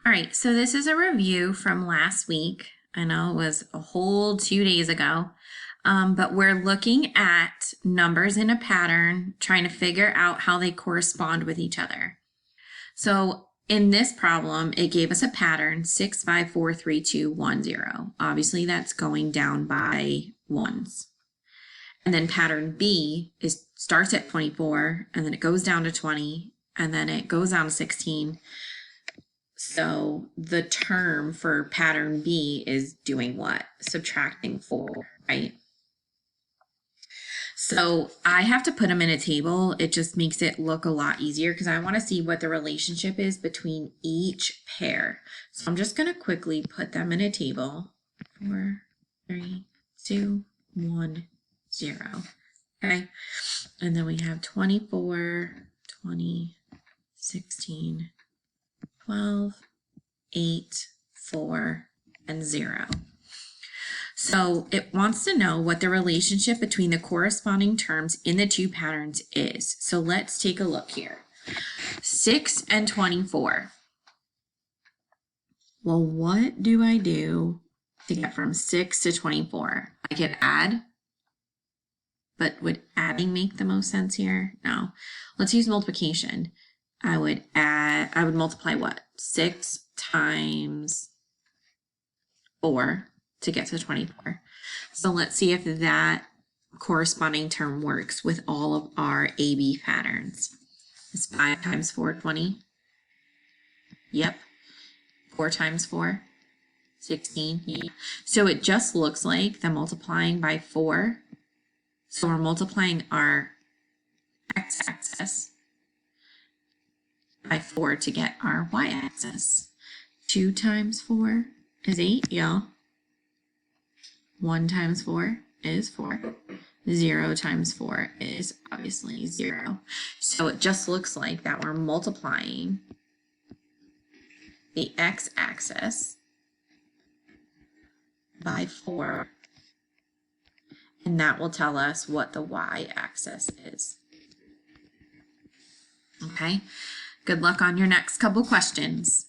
All right, so this is a review from last week. I know it was a whole 2 days ago, but we're looking at numbers in a pattern, trying to figure out how they correspond with each other. So in this problem, it gave us a pattern 6, 5, 4, 3, 2, 1, 0. Obviously, that's going down by ones. And then pattern B starts at 24, and then it goes down to 20, and then it goes down to 16. So the term for pattern B is doing what? Subtracting 4, right? So I have to put them in a table. It just makes it look a lot easier because I want to see what the relationship is between each pair. So I'm just going to quickly put them in a table. 4, 3, 2, 1, 0. Okay. And then we have 24, 20, 16, 12, 8, 4, and 0. So it wants to know what the relationship between the corresponding terms in the two patterns is. So let's take a look here. 6 and 24. Well, what do I do to get from 6 to 24? I could add, but would adding make the most sense here? No. Let's use multiplication. I would multiply what? 6 times 4 to get to 24. So let's see if that corresponding term works with all of our AB patterns. Is 5 times 4, 20? Yep. 4 times 4, 16. Yeah. So it just looks like the multiplying by 4. So we're multiplying our x-axis by 4 to get our y-axis. 2 times 4 is 8, y'all. 1 times 4 is 4. 0 times 4 is obviously 0. So it just looks like that we're multiplying the x-axis by 4, and that will tell us what the y-axis is. Okay, good luck on your next couple questions.